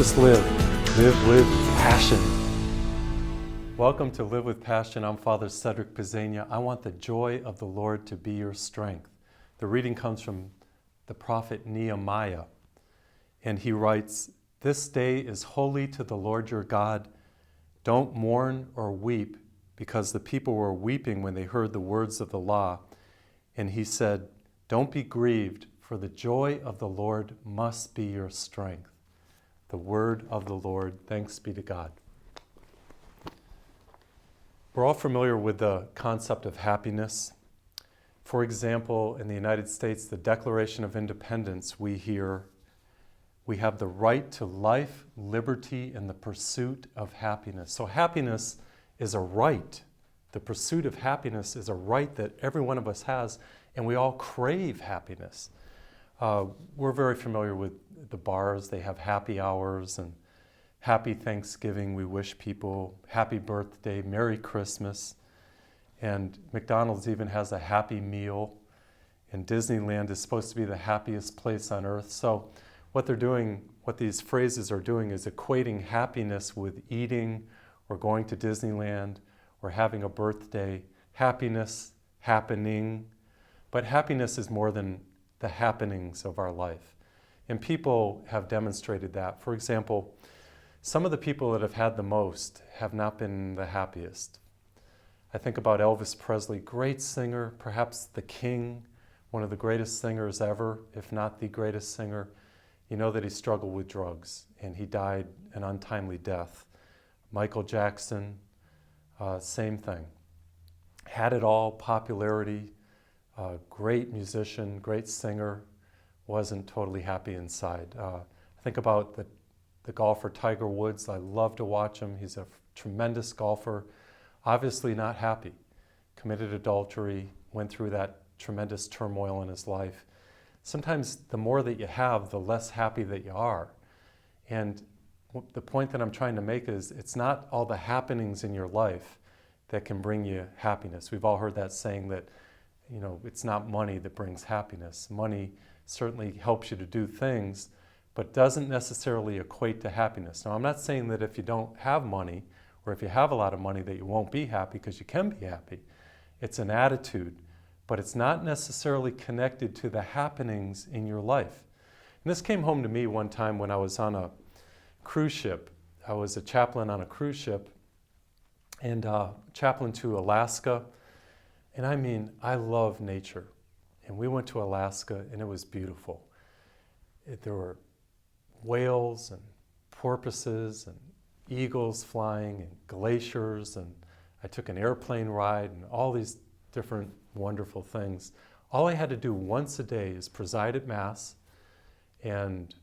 just live. Live with passion. Welcome to Live with Passion. I'm Father Cedric Pizzania. I want the joy of the Lord to be your strength. The reading comes from the prophet Nehemiah. And he writes, "This day is holy to the Lord your God. Don't mourn or weep," because the people were weeping when they heard the words of the law. And he said, "Don't be grieved, for the joy of the Lord must be your strength." The word of the Lord. Thanks be to God. We're all familiar with the concept of happiness. For example, in the United States, the Declaration of Independence, we hear, "We have the right to life, liberty, and the pursuit of happiness." So happiness is a right. The pursuit of happiness is a right that every one of us has, and we all crave happiness. We're very familiar with the bars. They have happy hours and happy Thanksgiving. We wish people happy birthday, Merry Christmas. And McDonald's even has a happy meal. And Disneyland is supposed to be the happiest place on earth. So what they're doing, what these phrases are doing, is equating happiness with eating or going to Disneyland or having a birthday. Happiness, happening. But happiness is more than the happenings of our life. And people have demonstrated that. For example, some of the people that have had the most have not been the happiest. I think about Elvis Presley, great singer, perhaps the king, one of the greatest singers ever, if not the greatest singer. You know that he struggled with drugs and he died an untimely death. Michael Jackson, same thing. Had it all, popularity, great musician, great singer, wasn't totally happy inside. I think about the golfer Tiger Woods. I love to watch him. He's a tremendous golfer, obviously not happy. Committed adultery, went through that tremendous turmoil in his life. Sometimes the more that you have, the less happy that you are. And the point that I'm trying to make is it's not all the happenings in your life that can bring you happiness. We've all heard that saying that, you know, it's not money that brings happiness. Money certainly helps you to do things, but doesn't necessarily equate to happiness. Now, I'm not saying that if you don't have money, or if you have a lot of money, that you won't be happy, because you can be happy. It's an attitude, but it's not necessarily connected to the happenings in your life. And this came home to me one time when I was on a cruise ship. I was a chaplain on a cruise ship, and chaplain to Alaska. And I mean, I love nature. And we went to Alaska, and it was beautiful. There were whales and porpoises and eagles flying and glaciers, and I took an airplane ride and all these different wonderful things. All I had to do once a day is preside at Mass, and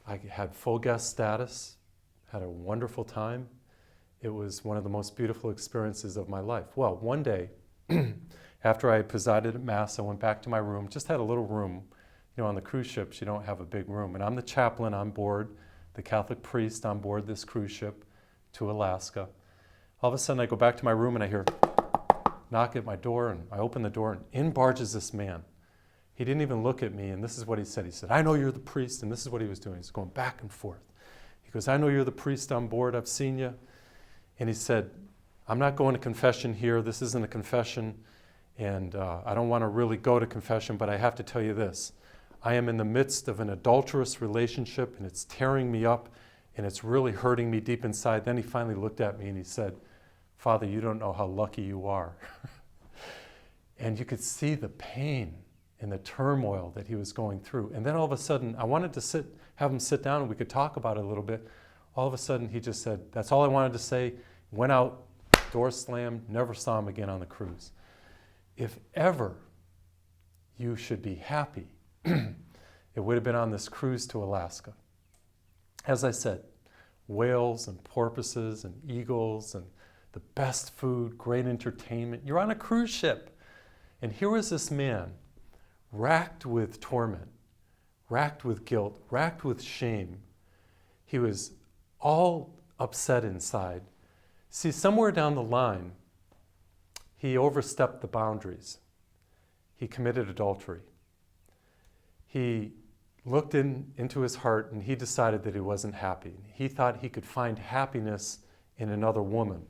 I had full guest status, had a wonderful time. It was one of the most beautiful experiences of my life. Well, one day, after I presided at Mass, I went back to my room, just had a little room. You know, on the cruise ships, you don't have a big room. And I'm the chaplain on board, the Catholic priest on board this cruise ship to Alaska. All of a sudden, I go back to my room and I hear a knock at my door, and I open the door, and in barges this man. He didn't even look at me, and this is what he said. He said, "I know you're the priest," and this is what he was doing. He's going back and forth. He goes, "I know you're the priest on board. I've seen you." And he said, "I'm not going to confession here. This isn't a confession. And I don't want to really go to confession, but I have to tell you this. I am in the midst of an adulterous relationship, and it's tearing me up, and it's really hurting me deep inside." Then he finally looked at me and he said, "Father, you don't know how lucky you are." And you could see the pain and the turmoil that he was going through. And then all of a sudden, I wanted to have him sit down and we could talk about it a little bit. All of a sudden, he just said, "That's all I wanted to say." Went out, door slammed, never saw him again on the cruise. If ever you should be happy, it would have been on this cruise to Alaska. As I said, whales and porpoises and eagles and the best food, great entertainment. You're on a cruise ship. And here was this man racked with torment, racked with guilt, racked with shame. He was all upset inside. See, somewhere down the line, he overstepped the boundaries. He committed adultery. He looked into his heart and he decided that he wasn't happy. He thought he could find happiness in another woman.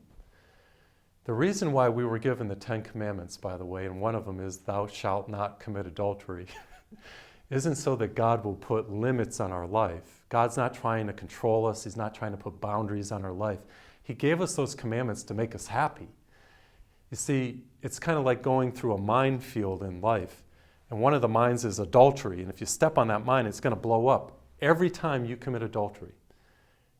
The reason why we were given the 10 Commandments, by the way, and one of them is thou shalt not commit adultery, isn't so that God will put limits on our life. God's not trying to control us. He's not trying to put boundaries on our life. He gave us those commandments to make us happy. You see, it's kind of like going through a minefield in life. And one of the mines is adultery. And if you step on that mine, it's going to blow up. Every time you commit adultery,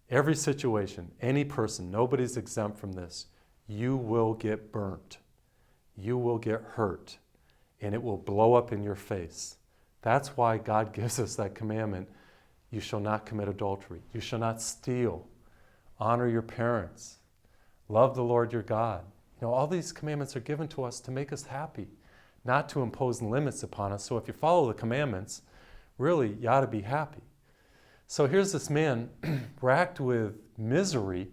every situation, any person, nobody's exempt from this. You will get burnt. You will get hurt. And it will blow up in your face. That's why God gives us that commandment. You shall not commit adultery. You shall not steal. Honor your parents. Love the Lord your God. You know, all these commandments are given to us to make us happy, not to impose limits upon us. So if you follow the commandments, really, you ought to be happy. So here's this man racked with misery,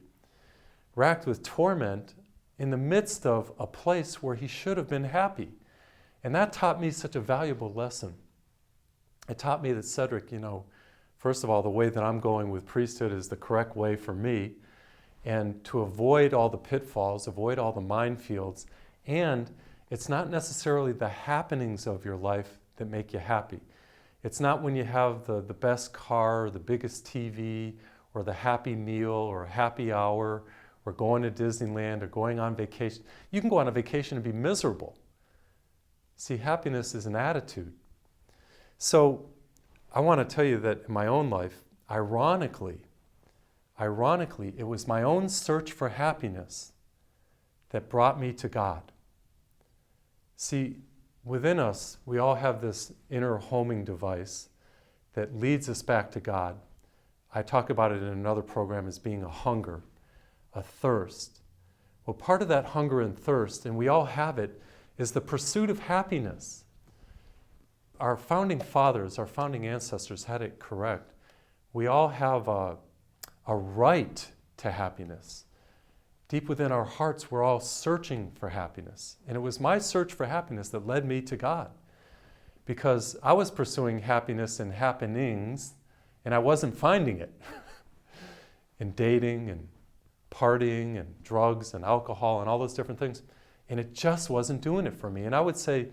racked with torment, in the midst of a place where he should have been happy. And that taught me such a valuable lesson. It taught me that, Cedric, you know, first of all, the way that I'm going with priesthood is the correct way for me, and to avoid all the pitfalls, avoid all the minefields, and it's not necessarily the happenings of your life that make you happy. It's not when you have the best car, or the biggest TV, or the happy meal, or a happy hour, or going to Disneyland, or going on vacation. You can go on a vacation and be miserable. See, happiness is an attitude. So I want to tell you that in my own life, ironically, it was my own search for happiness that brought me to God. See, within us, we all have this inner homing device that leads us back to God. I talk about it in another program as being a hunger, a thirst. Well, part of that hunger and thirst, and we all have it, is the pursuit of happiness. Our founding fathers, our founding ancestors had it correct. We all have a right to happiness. Deep within our hearts, we're all searching for happiness. And it was my search for happiness that led me to God. Because I was pursuing happiness in happenings, and I wasn't finding it. In dating and partying and drugs and alcohol and all those different things. And it just wasn't doing it for me. And I would say,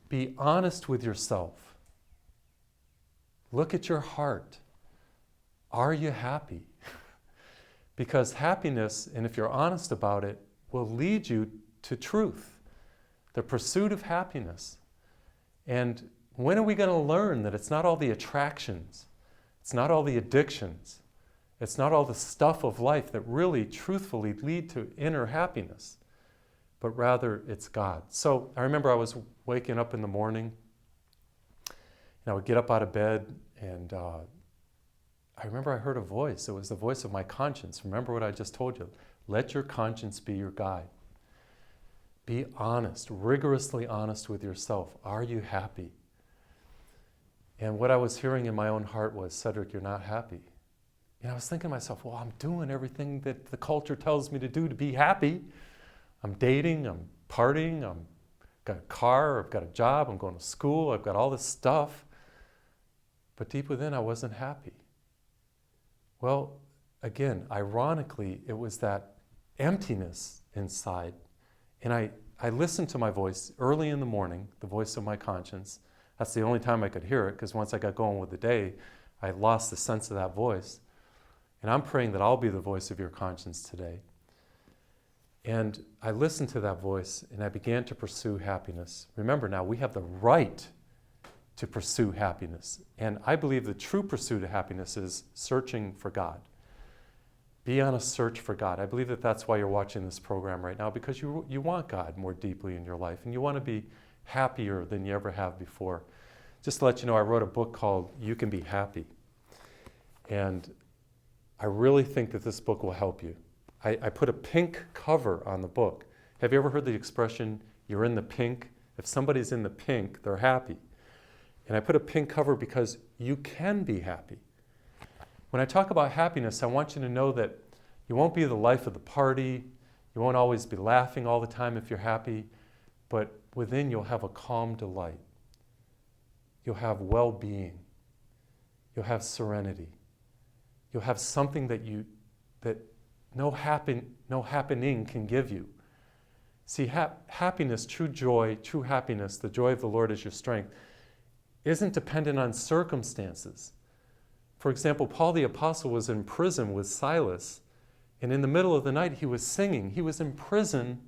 be honest with yourself. Look at your heart. Are you happy? Because happiness, and if you're honest about it, will lead you to truth, the pursuit of happiness. And when are we going to learn that it's not all the attractions, it's not all the addictions, it's not all the stuff of life that really, truthfully lead to inner happiness, but rather it's God. So I remember I was waking up in the morning, and I would get up out of bed, and I remember I heard a voice. It was the voice of my conscience. Remember what I just told you. Let your conscience be your guide. Be honest, rigorously honest with yourself. Are you happy? And what I was hearing in my own heart was, Cedric, you're not happy. And I was thinking to myself, well, I'm doing everything that the culture tells me to do to be happy. I'm dating, I'm partying, I've got a car, I've got a job, I'm going to school, I've got all this stuff. But deep within, I wasn't happy. Well, again, ironically, it was that emptiness inside. And I listened to my voice early in the morning, the voice of my conscience. That's the only time I could hear it, because once I got going with the day, I lost the sense of that voice. And I'm praying that I'll be the voice of your conscience today. And I listened to that voice, and I began to pursue happiness. Remember now, we have the right to pursue happiness. And I believe the true pursuit of happiness is searching for God. Be on a search for God. I believe that that's why you're watching this program right now, because you want God more deeply in your life, and you want to be happier than you ever have before. Just to let you know, I wrote a book called You Can Be Happy. And I really think that this book will help you. I put a pink cover on the book. Have you ever heard the expression, you're in the pink? If somebody's in the pink, they're happy. And I put a pink cover because you can be happy. When I talk about happiness, I want you to know that you won't be the life of the party. You won't always be laughing all the time if you're happy. But within, you'll have a calm delight. You'll have well-being. You'll have serenity. You'll have something that no happening can give you. See, happiness, true joy, true happiness, the joy of the Lord is your strength, isn't dependent on circumstances. For example, Paul the Apostle was in prison with Silas, and in the middle of the night he was singing. He was in prison,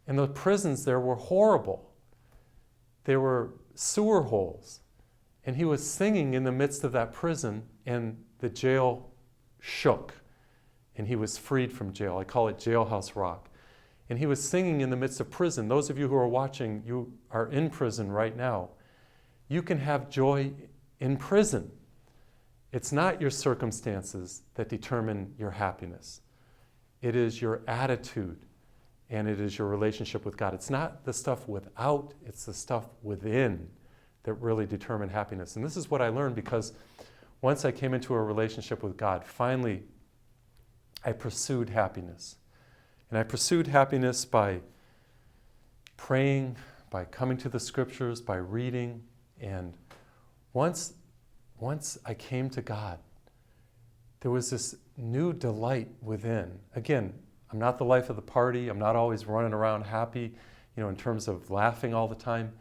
and the prisons there were horrible. They were sewer holes. And he was singing in the midst of that prison, and the jail shook, and he was freed from jail. I call it Jailhouse Rock. And he was singing in the midst of prison. Those of you who are watching, you are in prison right now. You can have joy in prison. It's not your circumstances that determine your happiness. It is your attitude, and it is your relationship with God. It's not the stuff without, it's the stuff within that really determine happiness. And this is what I learned, because once I came into a relationship with God, finally I pursued happiness. And I pursued happiness by praying, by coming to the scriptures, by reading. And once I came to God, there was this new delight within. Again, I'm not the life of the party. I'm not always running around happy, in terms of laughing all the time.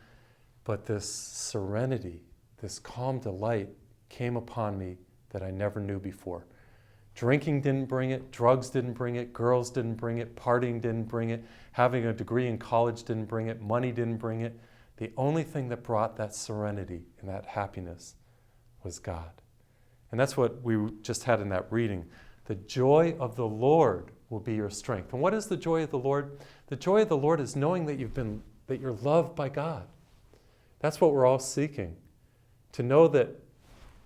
But this serenity, this calm delight came upon me that I never knew before. Drinking didn't bring it, drugs didn't bring it, girls didn't bring it, partying didn't bring it, having a degree in college didn't bring it, money didn't bring it. The only thing that brought that serenity and that happiness was God. And that's what we just had in that reading. The joy of the Lord will be your strength. And what is the joy of the Lord? The joy of the Lord is knowing that you're loved by God. That's what we're all seeking. To know that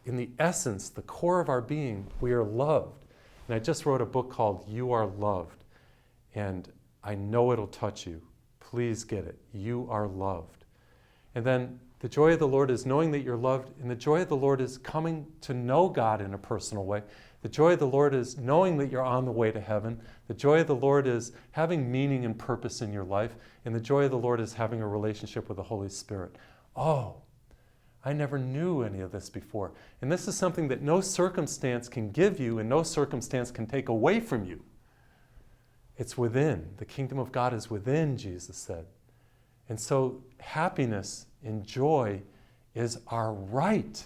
in the essence, the core of our being, we are loved. And I just wrote a book called You Are Loved. And I know it'll touch you. Please get it. You are loved. And then the joy of the Lord is knowing that you're loved. And the joy of the Lord is coming to know God in a personal way. The joy of the Lord is knowing that you're on the way to heaven. The joy of the Lord is having meaning and purpose in your life. And the joy of the Lord is having a relationship with the Holy Spirit. Oh, I never knew any of this before. And this is something that no circumstance can give you and no circumstance can take away from you. It's within. The kingdom of God is within, Jesus said. And so happiness and joy is our right.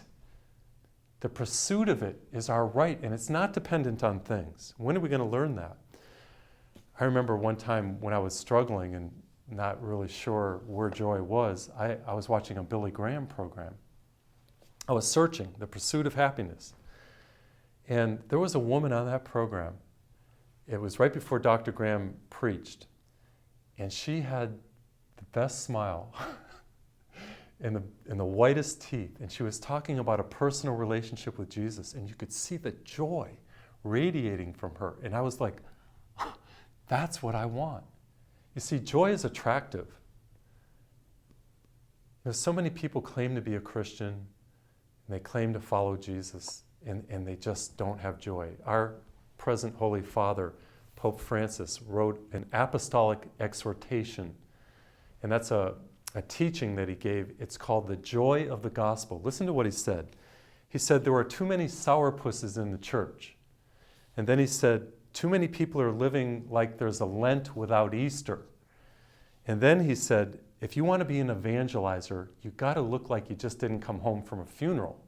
The pursuit of it is our right, and it's not dependent on things. When are we going to learn that? I remember one time when I was struggling and not really sure where joy was, I was watching a Billy Graham program. I was searching the pursuit of happiness. And there was a woman on that program. It was right before Dr. Graham preached. And she had the best smile and the whitest teeth. And she was talking about a personal relationship with Jesus. And you could see the joy radiating from her. And I was like, that's what I want. You see, joy is attractive. So many people claim to be a Christian, and they claim to follow Jesus, and they just don't have joy. Our present Holy Father, Pope Francis, wrote an apostolic exhortation, and that's a teaching that he gave. It's called The Joy of the Gospel. Listen to what he said. He said, there are too many sourpusses in the church. And then he said, too many people are living like there's a Lent without Easter. And then he said, if you want to be an evangelizer, you've got to look like you just didn't come home from a funeral.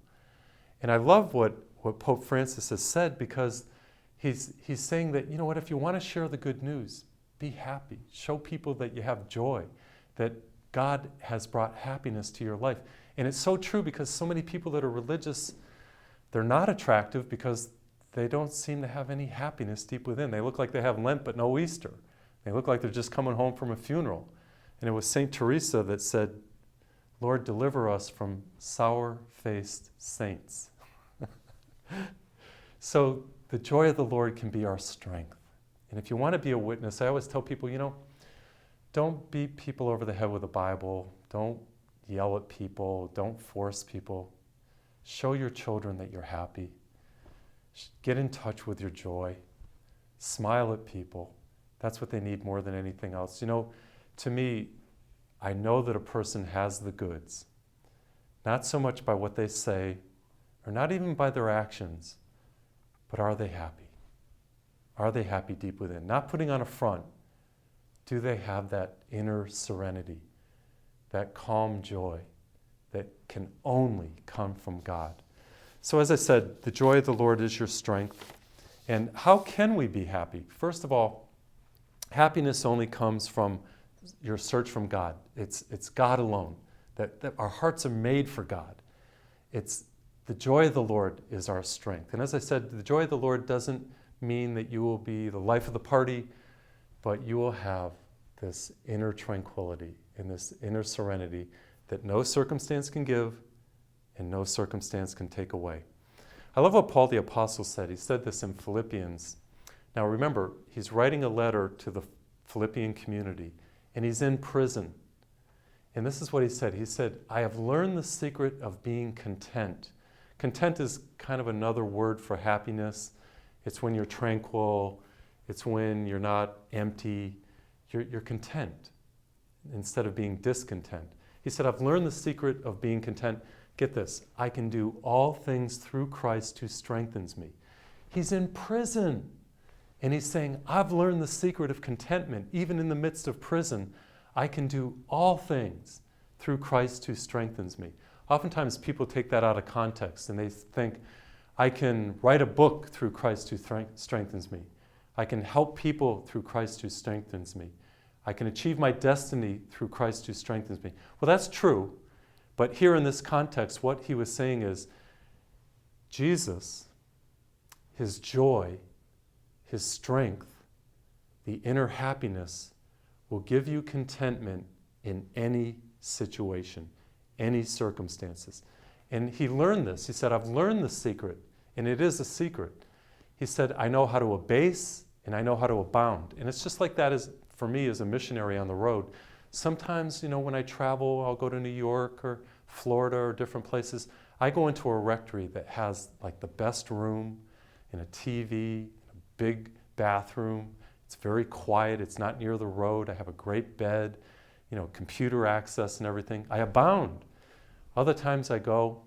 And I love what Pope Francis has said, because he's saying that, if you want to share the good news, be happy. Show people that you have joy, that God has brought happiness to your life. And it's so true, because so many people that are religious, they're not attractive because they don't seem to have any happiness deep within. They look like they have Lent but no Easter. They look like they're just coming home from a funeral. And it was St. Teresa that said, Lord, deliver us from sour-faced saints. So the joy of the Lord can be our strength. And if you want to be a witness, I always tell people, don't beat people over the head with the Bible. Don't yell at people. Don't force people. Show your children that you're happy. Get in touch with your joy. Smile at people. That's what they need more than anything else. To me, I know that a person has the goods, not so much by what they say or not even by their actions, but are they happy? Are they happy deep within? Not putting on a front. Do they have that inner serenity, that calm joy that can only come from God? So as I said, the joy of the Lord is your strength. And how can we be happy? First of all, happiness only comes from your search from God. It's God alone, that our hearts are made for God. It's the joy of the Lord is our strength. And as I said, the joy of the Lord doesn't mean that you will be the life of the party, but you will have this inner tranquility and this inner serenity that no circumstance can give and no circumstance can take away. I love what Paul the Apostle said. He said this in Philippians. Now remember, he's writing a letter to the Philippian community, and he's in prison. And this is what he said. He said, I have learned the secret of being content. Content is kind of another word for happiness. It's when you're tranquil. It's when you're not empty. You're content instead of being discontent. He said, I've learned the secret of being content. Get this, I can do all things through Christ who strengthens me. He's in prison. And he's saying, I've learned the secret of contentment. Even in the midst of prison, I can do all things through Christ who strengthens me. Oftentimes people take that out of context and they think, I can write a book through Christ who strengthens me. I can help people through Christ who strengthens me. I can achieve my destiny through Christ who strengthens me. Well, that's true. But here in this context, what he was saying is, Jesus, his joy, his strength, the inner happiness will give you contentment in any situation, any circumstances. And he learned this. He said, I've learned the secret, and it is a secret. He said, I know how to abase and I know how to abound. And it's just like that as for me as a missionary on the road. Sometimes, when I travel, I'll go to New York or Florida or different places. I go into a rectory that has like the best room and a TV, a big bathroom. It's very quiet. It's not near the road. I have a great bed, computer access and everything. I abound. Other times I go,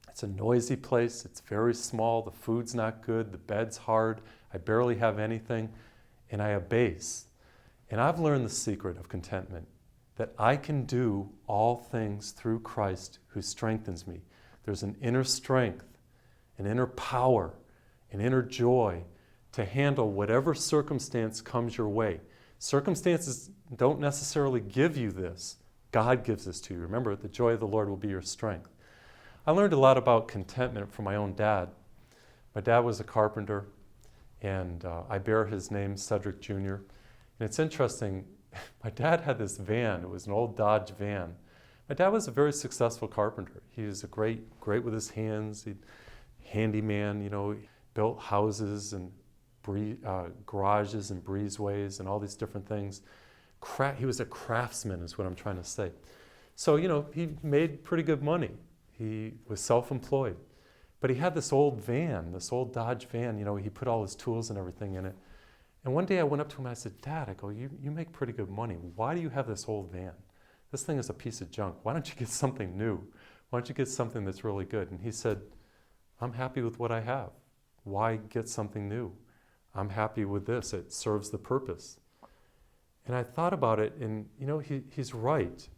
it's a noisy place. It's very small. The food's not good. The bed's hard. I barely have anything. And I abase. And I've learned the secret of contentment, that I can do all things through Christ who strengthens me. There's an inner strength, an inner power, an inner joy to handle whatever circumstance comes your way. Circumstances don't necessarily give you this. God gives this to you. Remember, the joy of the Lord will be your strength. I learned a lot about contentment from my own dad. My dad was a carpenter, and I bear his name, Cedric Jr. And it's interesting, my dad had this van. It was an old Dodge van. My dad was a very successful carpenter. He was great with his hands. He'd handyman, he built houses and garages and breezeways and all these different things. He was a craftsman is what I'm trying to say. So, he made pretty good money. He was self-employed. But he had this old van, this old Dodge van, he put all his tools and everything in it. And one day I went up to him and I said, Dad, I go, you make pretty good money. Why do you have this old van? This thing is a piece of junk. Why don't you get something new? Why don't you get something that's really good? And he said, I'm happy with what I have. Why get something new? I'm happy with this. It serves the purpose. And I thought about it, and he's right.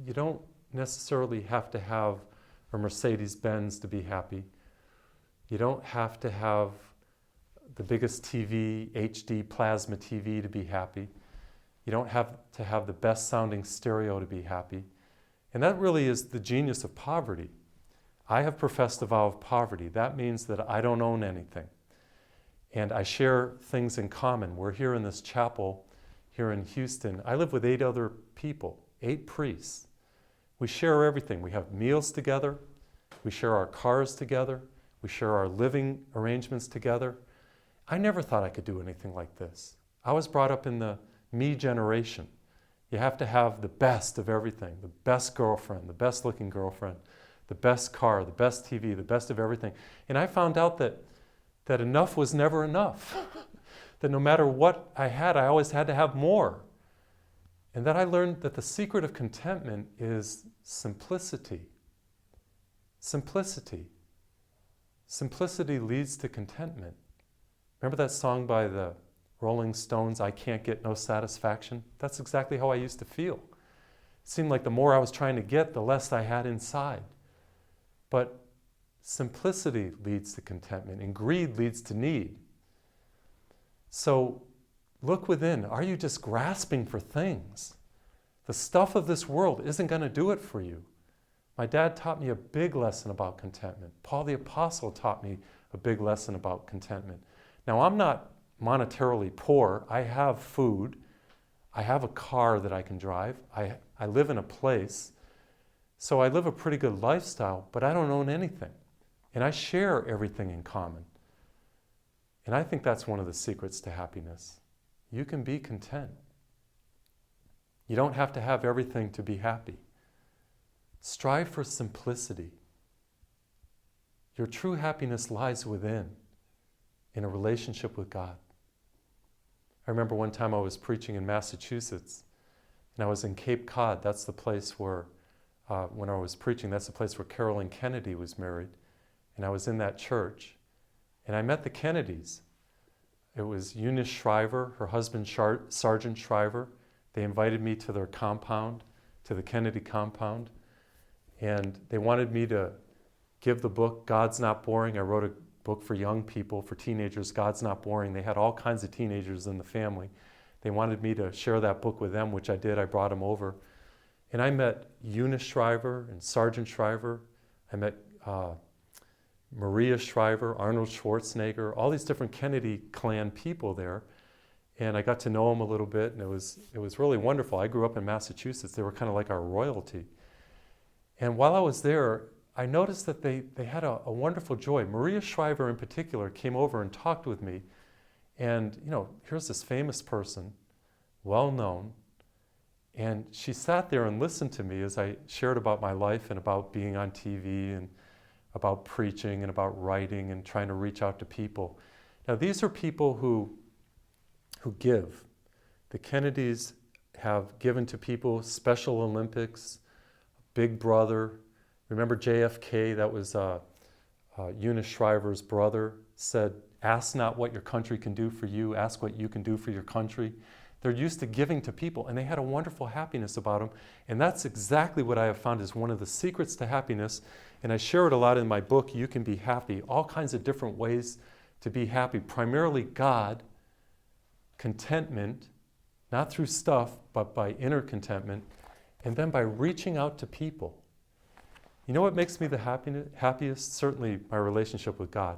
You don't necessarily have to have a Mercedes-Benz to be happy. You don't have to have the biggest TV, HD plasma TV to be happy. You don't have to have the best sounding stereo to be happy. And that really is the genius of poverty. I have professed the vow of poverty. That means that I don't own anything. And I share things in common. We're here in this chapel here in Houston. I live with 8 other people, 8 priests. We share everything. We have meals together. We share our cars together. We share our living arrangements together. I never thought I could do anything like this. I was brought up in the me generation. You have to have the best of everything, the best girlfriend, the best looking girlfriend, the best car, the best TV, the best of everything. And I found out that enough was never enough. That no matter what I had, I always had to have more. And then I learned that the secret of contentment is simplicity. Simplicity. Simplicity leads to contentment. Remember that song by the Rolling Stones, I Can't Get No Satisfaction? That's exactly how I used to feel. It seemed like the more I was trying to get, the less I had inside. But simplicity leads to contentment, and greed leads to need. So look within. Are you just grasping for things? The stuff of this world isn't going to do it for you. My dad taught me a big lesson about contentment. Paul the Apostle taught me a big lesson about contentment. Now, I'm not monetarily poor. I have food. I have a car that I can drive. I live in a place. So I live a pretty good lifestyle, but I don't own anything. And I share everything in common. And I think that's one of the secrets to happiness. You can be content. You don't have to have everything to be happy. Strive for simplicity. Your true happiness lies within, in a relationship with God. I remember one time I was preaching in Massachusetts, and I was in Cape Cod. That's the place where, when I was preaching, that's the place where Carolyn Kennedy was married. And I was in that church, and I met the Kennedys. It was Eunice Shriver, her husband Sergeant Shriver. They invited me to their compound, to the Kennedy compound, and they wanted me to give the book, God's Not Boring. I wrote a book for young people, for teenagers, God's Not Boring. They had all kinds of teenagers in the family. They wanted me to share that book with them, which I did. I brought them over. And I met Eunice Shriver and Sergeant Shriver. I met Maria Shriver, Arnold Schwarzenegger, all these different Kennedy clan people there. And I got to know them a little bit, and it was really wonderful. I grew up in Massachusetts. They were kind of like our royalty. And while I was there, I noticed that they had a wonderful joy. Maria Shriver in particular came over and talked with me. And, here's this famous person, well known, and she sat there and listened to me as I shared about my life and about being on TV and about preaching and about writing and trying to reach out to people. Now, these are people who give. The Kennedys have given to people Special Olympics, Big Brother. Remember JFK, that was Eunice Shriver's brother, said, ask not what your country can do for you, ask what you can do for your country. They're used to giving to people, and they had a wonderful happiness about them. And that's exactly what I have found is one of the secrets to happiness. And I share it a lot in my book, You Can Be Happy, all kinds of different ways to be happy. Primarily God, contentment, not through stuff, but by inner contentment, and then by reaching out to people. You know what makes me the happiest? Certainly my relationship with God.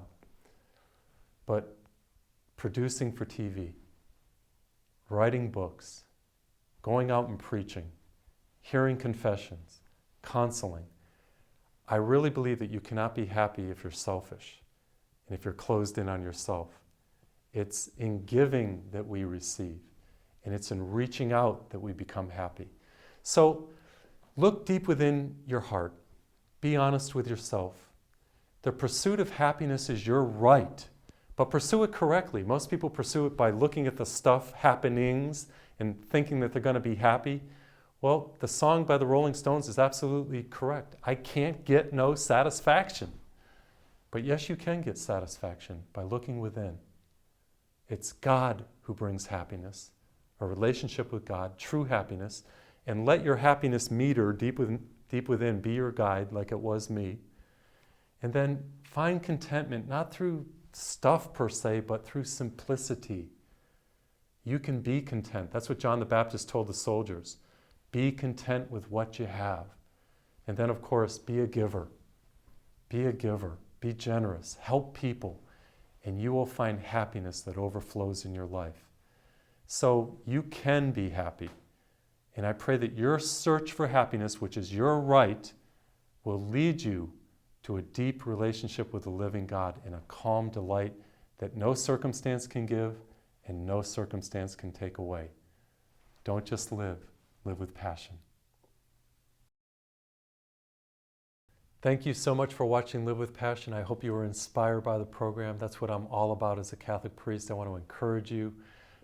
But producing for TV, writing books, going out and preaching, hearing confessions, counseling. I really believe that you cannot be happy if you're selfish and if you're closed in on yourself. It's in giving that we receive, and it's in reaching out that we become happy. So look deep within your heart. Be honest with yourself. The pursuit of happiness is your right, but pursue it correctly. Most people pursue it by looking at the stuff, happenings, and thinking that they're going to be happy. Well, the song by the Rolling Stones is absolutely correct. I can't get no satisfaction. But yes, you can get satisfaction by looking within. It's God who brings happiness, a relationship with God, true happiness, and let your happiness meter deep within be your guide like it was me. And then find contentment, not through stuff per se, but through simplicity. You can be content. That's what John the Baptist told the soldiers. Be content with what you have. And then, of course, be a giver. Be a giver. Be generous. Help people. And you will find happiness that overflows in your life. So you can be happy. And I pray that your search for happiness, which is your right, will lead you to a deep relationship with the living God and a calm delight that no circumstance can give and no circumstance can take away. Don't just live with passion. Thank you so much for watching Live with Passion. I hope you were inspired by the program. That's what I'm all about as a Catholic priest. I want to encourage you.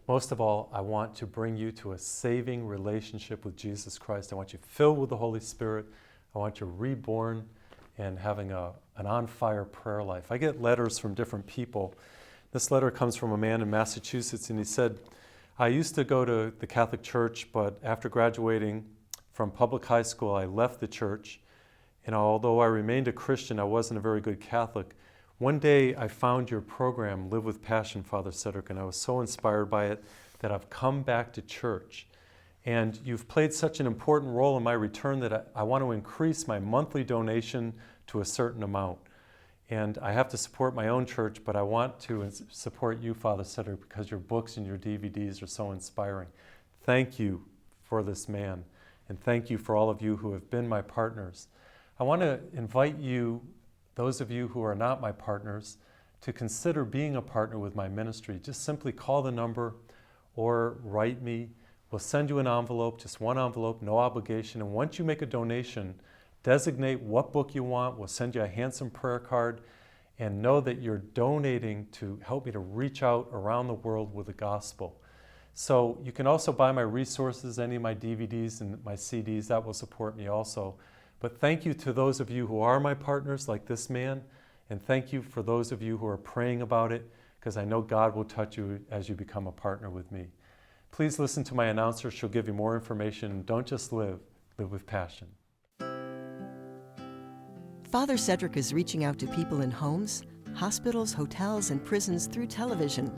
Most of all, I want to bring you to a saving relationship with Jesus Christ. I want you filled with the Holy Spirit. I want you reborn and having an on-fire prayer life. I get letters from different people. This letter comes from a man in Massachusetts, and he said, I used to go to the Catholic Church, but after graduating from public high school, I left the church. And although I remained a Christian, I wasn't a very good Catholic. One day I found your program, Live with Passion, Father Cedric, and I was so inspired by it that I've come back to church. And you've played such an important role in my return that I want to increase my monthly donation to a certain amount. And I have to support my own church, but I want to support you, Father Cedric, because your books and your DVDs are so inspiring. Thank you for this man, and thank you for all of you who have been my partners. I want to invite you, those of you who are not my partners, to consider being a partner with my ministry. Just simply call the number or write me. We'll send you an envelope, just one envelope, no obligation. And once you make a donation, designate what book you want. We'll send you a handsome prayer card, and know that you're donating to help me to reach out around the world with the gospel. So you can also buy my resources, any of my DVDs and my CDs. That will support me also. But thank you to those of you who are my partners, like this man, and thank you for those of you who are praying about it, because I know God will touch you as you become a partner with me. Please listen to my announcer. She'll give you more information. Don't just live with passion. Father Cedric is reaching out to people in homes, hospitals, hotels, and prisons through television.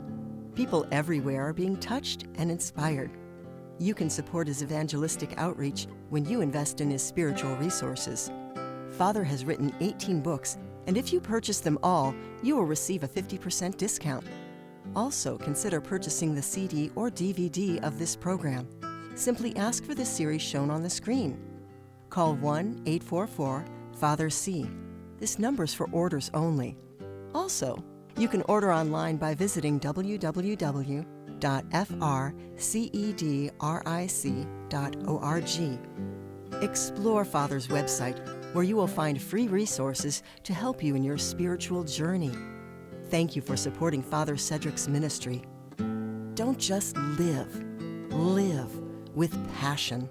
People everywhere are being touched and inspired. You can support his evangelistic outreach when you invest in his spiritual resources. Father has written 18 books, and if you purchase them all, you will receive a 50% discount. Also, consider purchasing the CD or DVD of this program. Simply ask for the series shown on the screen. Call 1-844-FATHER-C. This number's for orders only. Also, you can order online by visiting www.frcedric.org. Explore Father's website, where you will find free resources to help you in your spiritual journey. Thank you for supporting Father Cedric's ministry. Don't just live, live with passion.